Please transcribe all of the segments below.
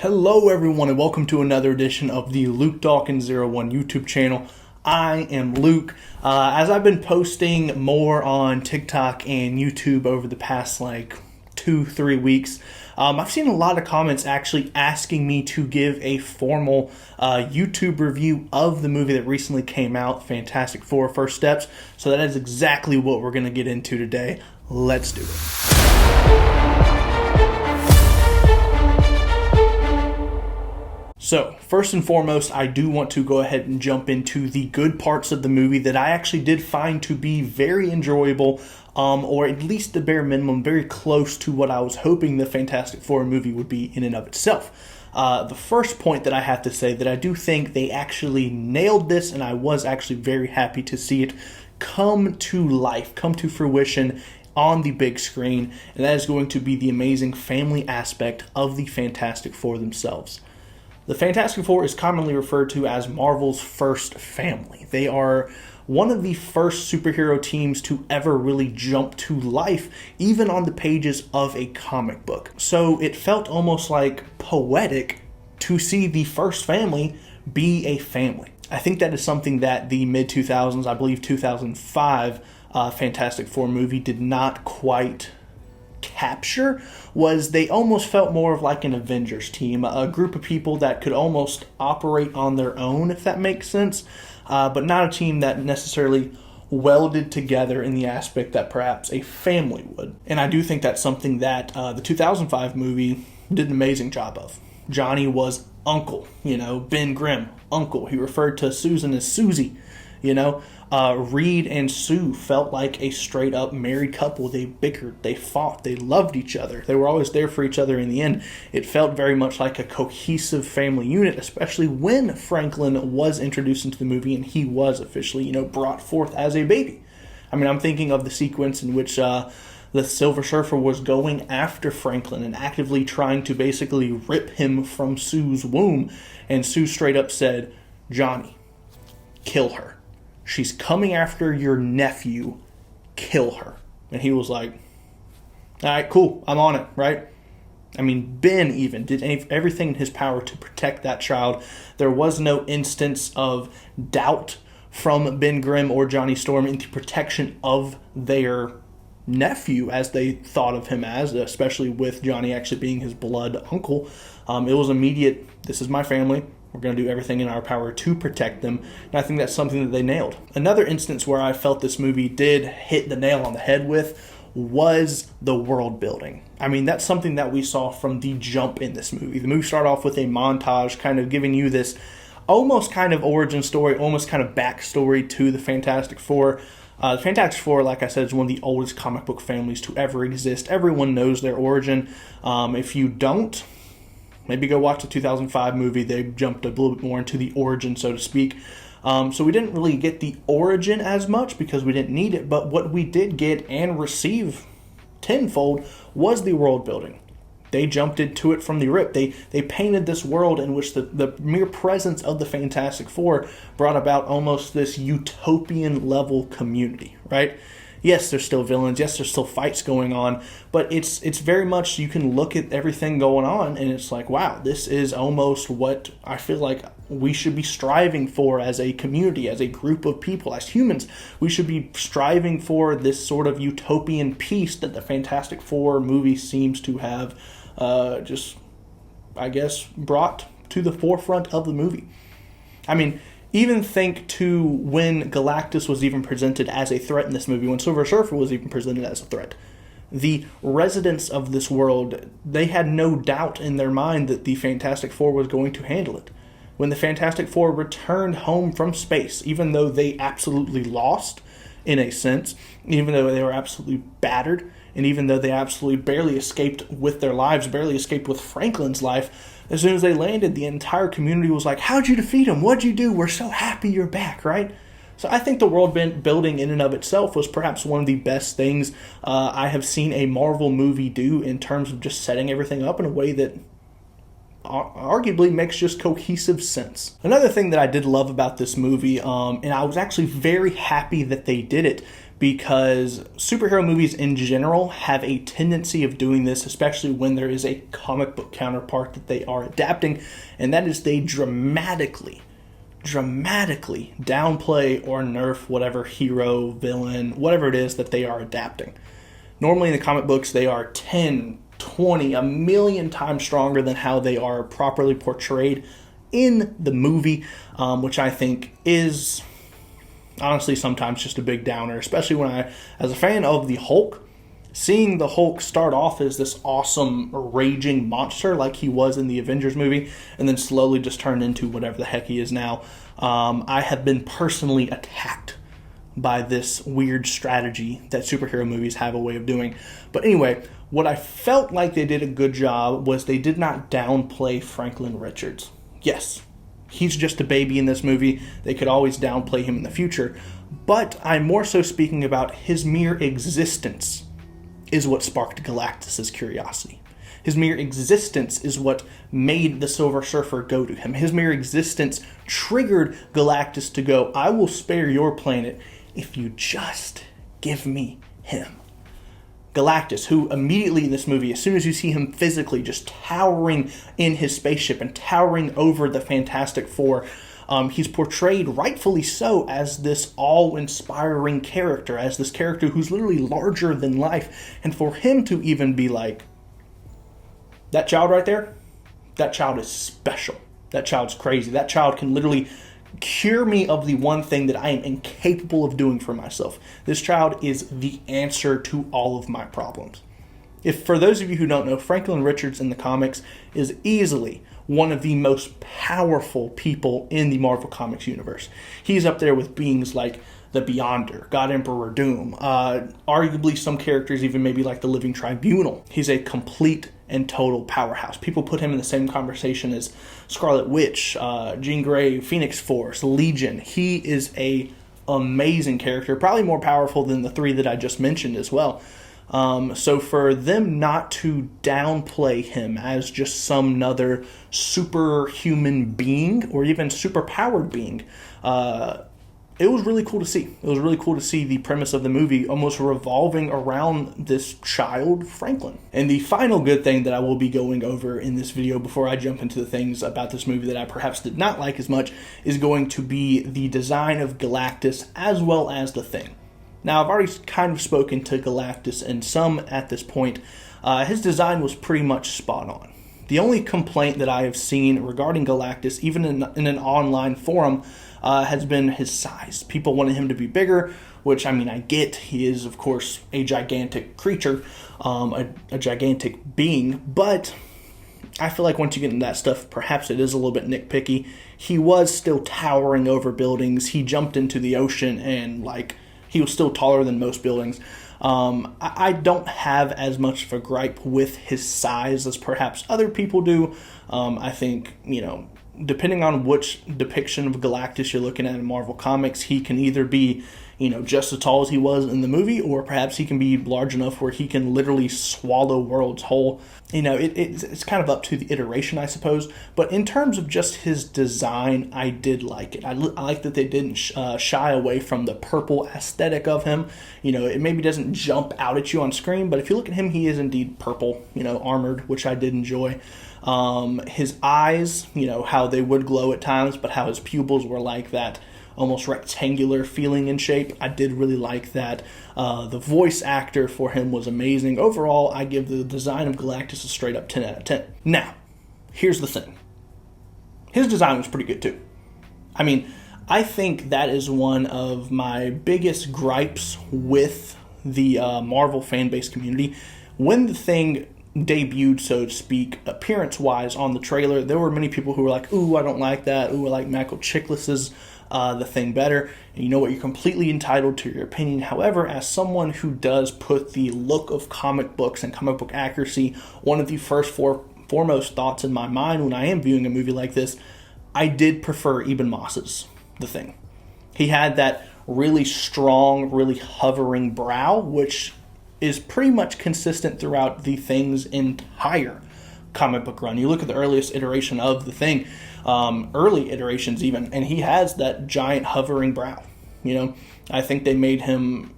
Hello everyone and welcome to another edition of the Luke Dawkins01 YouTube channel. I am Luke. As I've been posting more on TikTok and YouTube over the past 2-3 weeks, I've seen a lot of comments actually asking me to give a formal YouTube review of the movie that recently came out, Fantastic Four: First Steps. So that is exactly what we're going to get into today. Let's do it. So, first and foremost, I do want to go ahead and jump into the good parts of the movie that I actually did find to be very enjoyable, or at least the bare minimum, very close to what I was hoping the Fantastic Four movie would be in and of itself. The first point that I have to say that I do think they actually nailed this, and I was actually very happy to see it come to life, come to fruition on the big screen, and that is going to be the amazing family aspect of the Fantastic Four themselves. The Fantastic Four is commonly referred to as Marvel's first family. They are one of the first superhero teams to ever really jump to life, even on the pages of a comic book. So it felt almost like poetic to see the first family be a family. I think that is something that the mid-2000s, I believe 2005, Fantastic Four movie did not quite capture. Was they almost felt more of like an Avengers team, a group of people that could almost operate on their own, if that makes sense, but not a team that necessarily welded together in the aspect that perhaps a family would. And I do think that's something that the 2005 movie did an amazing job of. Johnny was Uncle, Ben Grimm, Uncle. He referred to Susan as Susie, Reed and Sue felt like a straight up married couple. They bickered, they fought, they loved each other. They were always there for each other in the end. It felt very much like a cohesive family unit, especially when Franklin was introduced into the movie and he was officially, brought forth as a baby. I mean, I'm thinking of the sequence in which the Silver Surfer was going after Franklin and actively trying to basically rip him from Sue's womb. And Sue straight up said, "Johnny, kill her. She's coming after your nephew. Kill her." And he was like, "All right, cool. I'm on it," right? I mean, Ben even did everything in his power to protect that child. There was no instance of doubt from Ben Grimm or Johnny Storm in the protection of their nephew as they thought of him as, especially with Johnny actually being his blood uncle. It was immediate, this is my family. We're going to do everything in our power to protect them. And I think that's something that they nailed. Another instance where I felt this movie did hit the nail on the head with was the world building. I mean, that's something that we saw from the jump in this movie. The movie started off with a montage kind of giving you this almost kind of origin story, almost kind of backstory to the Fantastic Four. The Fantastic Four, like I said, is one of the oldest comic book families to ever exist. Everyone knows their origin. If you don't, maybe go watch the 2005 movie. They jumped a little bit more into the origin, so to speak. So we didn't really get the origin as much because we didn't need it. But what we did get and receive tenfold was the world building. They jumped into it from the rip. They painted this world in which the mere presence of the Fantastic Four brought about almost this utopian level community, right? Yes, there's still villains. Yes, there's still fights going on. But it's very much, you can look at everything going on and it's like, wow, this is almost what I feel like we should be striving for as a community, as a group of people, as humans. We should be striving for this sort of utopian peace that the Fantastic Four movie seems to have brought to the forefront of the movie. I mean, even think to when Galactus was even presented as a threat in this movie, when Silver Surfer was even presented as a threat. The residents of this world, they had no doubt in their mind that the Fantastic Four was going to handle it. When the Fantastic Four returned home from space, even though they absolutely lost, in a sense, even though they were absolutely battered, and even though they absolutely barely escaped with their lives, barely escaped with Franklin's life, as soon as they landed, the entire community was like, "How'd you defeat him? What'd you do? We're so happy you're back," right? So I think the world building in and of itself was perhaps one of the best things I have seen a Marvel movie do in terms of just setting everything up in a way that arguably makes just cohesive sense. Another thing that I did love about this movie, and I was actually very happy that they did it because superhero movies in general have a tendency of doing this, especially when there is a comic book counterpart that they are adapting, and that is they dramatically downplay or nerf whatever hero, villain, whatever it is that they are adapting. Normally in the comic books, they are 10, 20, a million times stronger than how they are properly portrayed in the movie, which I think is honestly sometimes just a big downer, especially when as a fan of the Hulk, seeing the Hulk start off as this awesome raging monster like he was in the Avengers movie and then slowly just turned into whatever the heck he is now. I have been personally attacked by this weird strategy that superhero movies have a way of doing. But anyway, what I felt like they did a good job was they did not downplay Franklin Richards. Yes, he's just a baby in this movie. They could always downplay him in the future. But I'm more so speaking about his mere existence is what sparked Galactus' curiosity. His mere existence is what made the Silver Surfer go to him. His mere existence triggered Galactus to go, I will spare your planet if you just give me him. Galactus, who immediately in this movie, as soon as you see him physically just towering in his spaceship and towering over the Fantastic Four, he's portrayed rightfully so as this awe-inspiring character, as this character who's literally larger than life. And for him to even be like, that child right there, that child is special. That child's crazy. That child can literally cure me of the one thing that I am incapable of doing for myself. This child is the answer to all of my problems. If for those of you who don't know, Franklin Richards in the comics is easily one of the most powerful people in the Marvel Comics universe. He's up there with beings like the Beyonder, God Emperor Doom, arguably some characters even maybe like the Living Tribunal. He's a complete and total powerhouse. People put him in the same conversation as Scarlet Witch, Jean Grey, Phoenix Force, Legion. He is a amazing character, probably more powerful than the three that I just mentioned as well. So for them not to downplay him as just some other superhuman being or even superpowered being, it was really cool to see. It was really cool to see the premise of the movie almost revolving around this child, Franklin. And the final good thing that I will be going over in this video before I jump into the things about this movie that I perhaps did not like as much is going to be the design of Galactus as well as the Thing. Now, I've already kind of spoken to Galactus and some at this point. His design was pretty much spot on. The only complaint that I have seen regarding Galactus, even in an online forum, has been his size. People wanted him to be bigger, which, I mean, I get. He is, of course, a gigantic creature, a gigantic being, but I feel like once you get into that stuff, perhaps it is a little bit nitpicky. He was still towering over buildings. He jumped into the ocean and, he was still taller than most buildings. I don't have as much of a gripe with his size as perhaps other people do. I think, depending on which depiction of Galactus you're looking at in Marvel Comics, he can either be, just as tall as he was in the movie, or perhaps he can be large enough where he can literally swallow worlds whole. It's kind of up to the iteration, I suppose. But in terms of just his design, I did like it. I like that they didn't shy away from the purple aesthetic of him. It maybe doesn't jump out at you on screen, but if you look at him, he is indeed purple, armored, which I did enjoy. His eyes, how they would glow at times, but how his pupils were like that almost rectangular feeling in shape. I did really like that. The voice actor for him was amazing. Overall, I give the design of Galactus a straight up 10 out of 10. Now, here's the thing. His design was pretty good too. I mean, I think that is one of my biggest gripes with the Marvel fan base community. When the Thing debuted, so to speak, appearance-wise on the trailer, there were many people who were like, ooh, I don't like that. Ooh, I like Michael Chiklis's The Thing better. And you know what? You're completely entitled to your opinion. However, as someone who does put the look of comic books and comic book accuracy, one of the foremost thoughts in my mind when I am viewing a movie like this, I did prefer Eben Moss's The Thing. He had that really strong, really hovering brow, which is pretty much consistent throughout the Thing's entire comic book run. You look at the earliest iteration of the Thing, early iterations even, and he has that giant hovering brow. I think they made him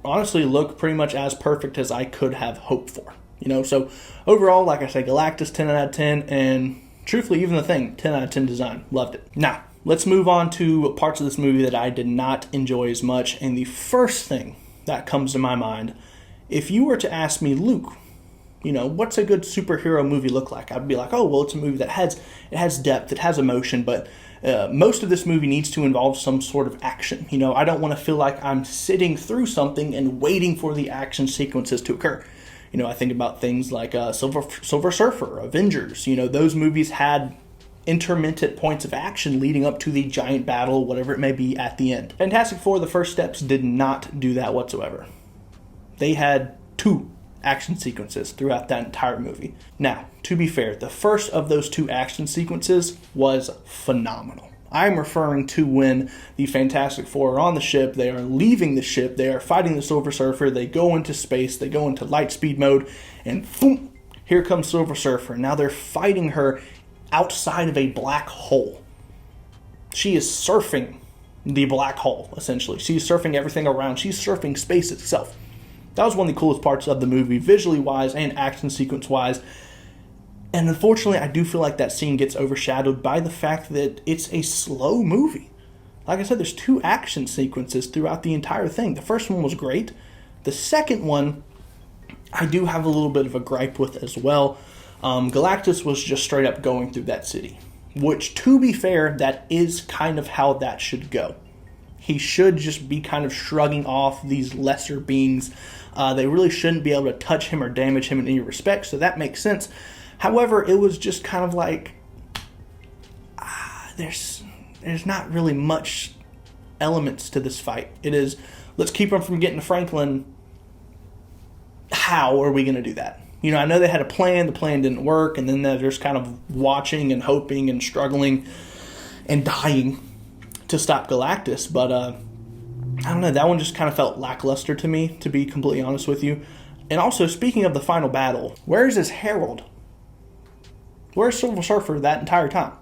honestly look pretty much as perfect as I could have hoped for. So overall, like I said, Galactus 10 out of 10, and truthfully, even The Thing, 10 out of 10 design. Loved it. Now, let's move on to parts of this movie that I did not enjoy as much, and the first thing that comes to my mind, if you were to ask me, Luke, what's a good superhero movie look like? I'd be like, oh, well, it's a movie that has depth, it has emotion, but most of this movie needs to involve some sort of action. I don't want to feel like I'm sitting through something and waiting for the action sequences to occur. I think about things like Silver Surfer, Avengers. Those movies had intermittent points of action leading up to the giant battle, whatever it may be, at the end. Fantastic Four, the first steps, did not do that whatsoever. They had 2 action sequences throughout that entire movie. Now, to be fair, the first of those 2 action sequences was phenomenal. I'm referring to when the Fantastic Four are on the ship, they are leaving the ship, they are fighting the Silver Surfer, they go into space, they go into light speed mode, and boom, here comes Silver Surfer. Now they're fighting her outside of a black hole. She is surfing the black hole, essentially. She's surfing everything around. She's surfing space itself. That was one of the coolest parts of the movie, visually wise and action sequence wise. And unfortunately, I do feel like that scene gets overshadowed by the fact that it's a slow movie. Like I said, there's 2 action sequences throughout the entire thing. The first one was great. The second one, I do have a little bit of a gripe with as well. Galactus was just straight up going through that city, which, to be fair, that is kind of how that should go. He should just be kind of shrugging off these lesser beings. They really shouldn't be able to touch him or damage him in any respect, so that makes sense. However, it was just kind of like, there's not really much elements to this fight. It is, let's keep him from getting to Franklin. How are we going to do that? I know they had a plan, the plan didn't work, and then they're just kind of watching and hoping and struggling and dying to stop Galactus. But, I don't know, that one just kind of felt lackluster to me, to be completely honest with you. And also, speaking of the final battle, where is his herald? Where's Silver Surfer that entire time?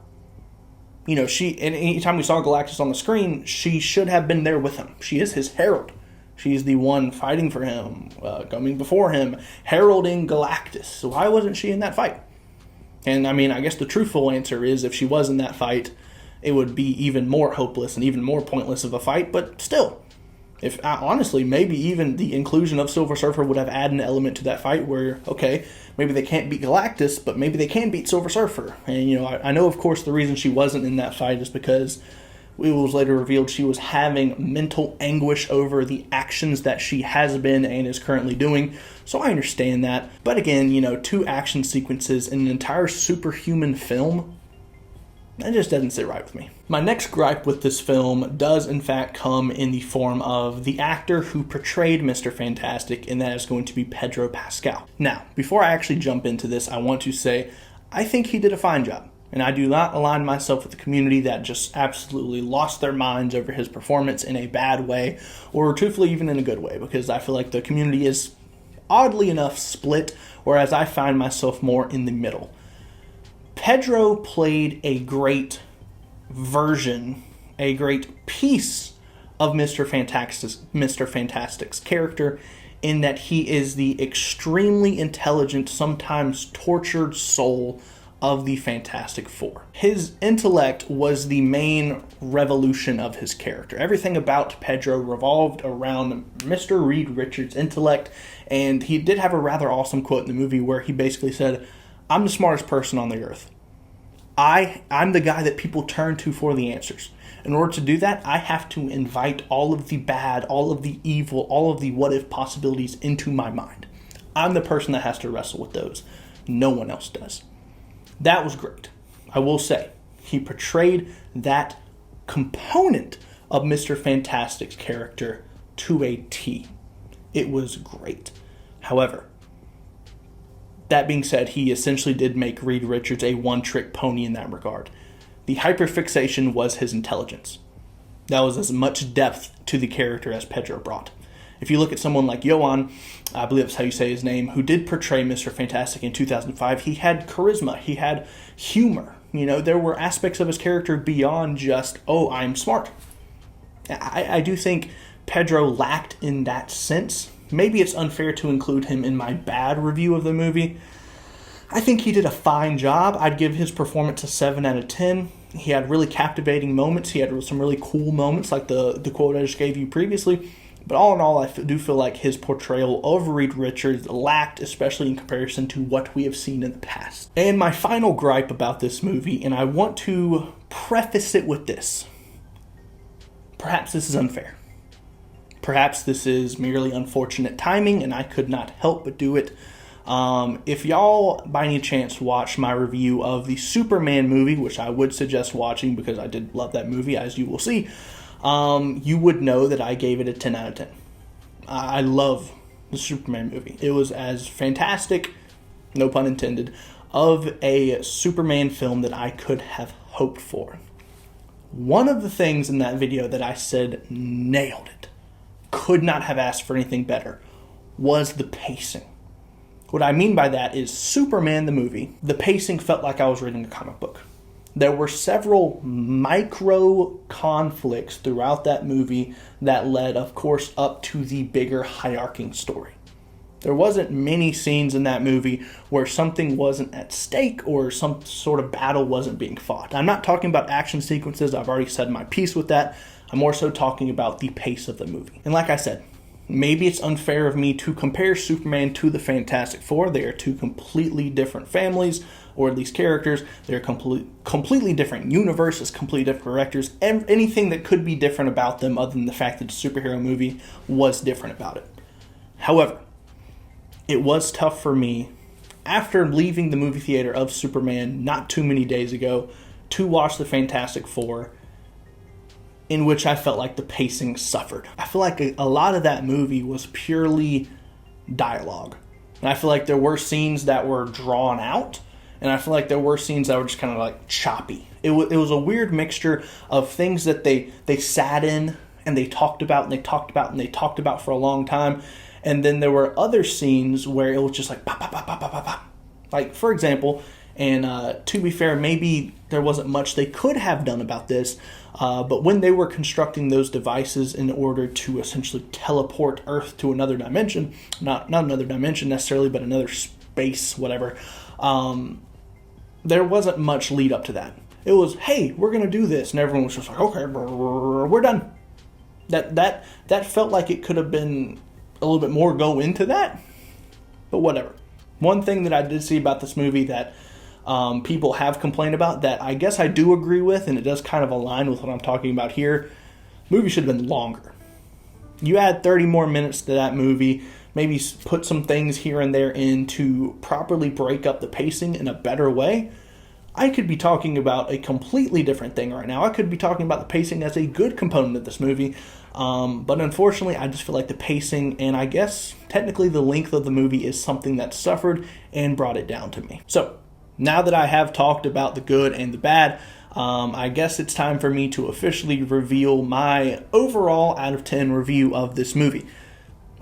And anytime we saw Galactus on the screen, she should have been there with him. She is his herald. She's the one fighting for him, coming before him, heralding Galactus. So why wasn't she in that fight? And I guess the truthful answer is if she was in that fight, it would be even more hopeless and even more pointless of a fight. But still, if honestly, maybe even the inclusion of Silver Surfer would have added an element to that fight where, okay, maybe they can't beat Galactus, but maybe they can beat Silver Surfer. And, I know, of course, the reason she wasn't in that fight is because it was later revealed she was having mental anguish over the actions that she has been and is currently doing. So I understand that. But again, 2 action sequences in an entire superhuman film, that just doesn't sit right with me. My next gripe with this film does in fact come in the form of the actor who portrayed Mr. Fantastic, and that is going to be Pedro Pascal. Now, before I actually jump into this, I want to say I think he did a fine job. And I do not align myself with the community that just absolutely lost their minds over his performance in a bad way, or truthfully even in a good way, because I feel like the community is oddly enough split, whereas I find myself more in the middle. Pedro played a great version, a great piece of Mr. Fantastic's character, in that he is the extremely intelligent, sometimes tortured soul of the Fantastic Four. His intellect was the main revolution of his character. Everything about Pedro revolved around Mr. Reed Richards' intellect, and he did have a rather awesome quote in the movie where he basically said, "I'm the smartest person on the earth. I'm the guy that people turn to for the answers. In order to do that, I have to invite all of the bad, all of the evil, all of the what-if possibilities into my mind. I'm the person that has to wrestle with those. No one else does." That was great. I will say, he portrayed that component of Mr. Fantastic's character to a T. It was great. However, that being said, he essentially did make Reed Richards a one-trick pony in that regard. The hyperfixation was his intelligence. That was as much depth to the character as Pedro brought. If you look at someone like Johan, I believe that's how you say his name, who did portray Mr. Fantastic in 2005, he had charisma, he had humor. There were aspects of his character beyond just, oh, I'm smart. I do think Pedro lacked in that sense. Maybe it's unfair to include him in my bad review of the movie. I think he did a fine job. I'd give his performance a 7 out of 10. He had really captivating moments. He had some really cool moments, like the quote I just gave you previously. But all in all, I do feel like his portrayal of Reed Richards lacked, especially in comparison to what we have seen in the past. And my final gripe about this movie, and I want to preface it with this. Perhaps this is unfair. Perhaps this is merely unfortunate timing, and I could not help but do it. If y'all, by any chance, watched my review of the Superman movie, which I would suggest watching because I did love that movie, as you will see, you would know that I gave it a 10 out of 10. I love the Superman movie. It was as fantastic, no pun intended, of a Superman film that I could have hoped for. One of the things in that video that I said nailed it, could not have asked for anything better, was the pacing. What I mean by that is Superman the movie, the pacing felt like I was reading a comic book. There were several micro conflicts throughout that movie that led, of course, up to the bigger hierarching story. There wasn't many scenes in that movie where something wasn't at stake or some sort of battle wasn't being fought. I'm not talking about action sequences. I've already said my piece with that. I'm more so talking about the pace of the movie. And like I said, maybe it's unfair of me to compare Superman to the Fantastic Four. They are two completely different families, or at least characters. They're completely different universes, completely different directors. Anything that could be different about them other than the fact that the superhero movie was different about it. However, it was tough for me, after leaving the movie theater of Superman not too many days ago, to watch the Fantastic Four, in which I felt like the pacing suffered. I feel like a lot of that movie was purely dialogue. And I feel like there were scenes that were drawn out, and I feel like there were scenes that were just kind of like choppy. It was a weird mixture of things that they sat in and they talked about and they talked about and they talked about for a long time. And then there were other scenes where it was just like pop, pop, pop, pop, pop, pop, pop. Like, for example, and to be fair, maybe there wasn't much they could have done about this, but when they were constructing those devices in order to essentially teleport Earth to another dimension, not another dimension necessarily, but another space, whatever, there wasn't much lead up to that. It was, hey, we're going to do this, and everyone was just like, okay, we're done. That felt like it could have been a little bit more go into that, but whatever. One thing that I did see about this movie that people have complained about that I guess I do agree with, and it does kind of align with what I'm talking about here, the movie should have been longer. You add 30 more minutes to that movie, maybe put some things here and there in to properly break up the pacing in a better way, I could be talking about a completely different thing right now. I could be talking about the pacing as a good component of this movie, but unfortunately, I just feel like the pacing and I guess technically the length of the movie is something that suffered and brought it down to me. So, now that I have talked about the good and the bad, I guess it's time for me to officially reveal my overall out of 10 review of this movie.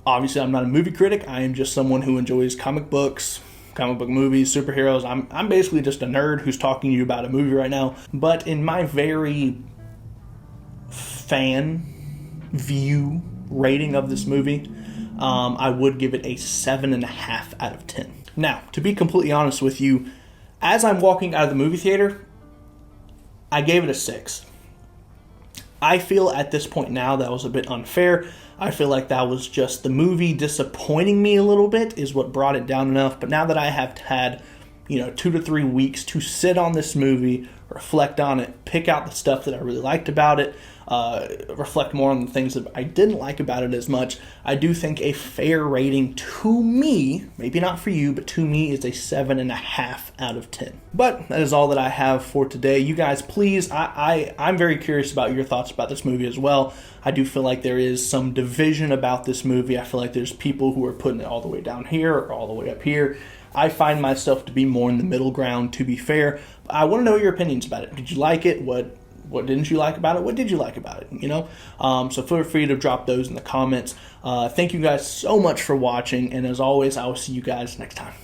Obviously, I'm not a movie critic. I am just someone who enjoys comic books, comic book movies, superheroes. I'm basically just a nerd who's talking to you about a movie right now. But in my very fan view rating of this movie, I would give it a 7.5 out of 10. Now, to be completely honest with you, as I'm walking out of the movie theater, I gave it a 6. I feel at this point now that was a bit unfair. I feel like that was just the movie disappointing me a little bit is what brought it down enough. But now that I have had, 2 to 3 weeks to sit on this movie, reflect on it, pick out the stuff that I really liked about it, reflect more on the things that I didn't like about it as much, I do think a fair rating to me, maybe not for you, but to me is a 7.5 out of 10. But that is all that I have for today. You guys, please, I'm very curious about your thoughts about this movie as well. I do feel like there is some division about this movie. I feel like there's people who are putting it all the way down here or all the way up here. I find myself to be more in the middle ground, to be fair. I want to know your opinions about it. Did you like it? What didn't you like about it? What did you like about it? So feel free to drop those in the comments. Thank you guys so much for watching, and as always, I will see you guys next time.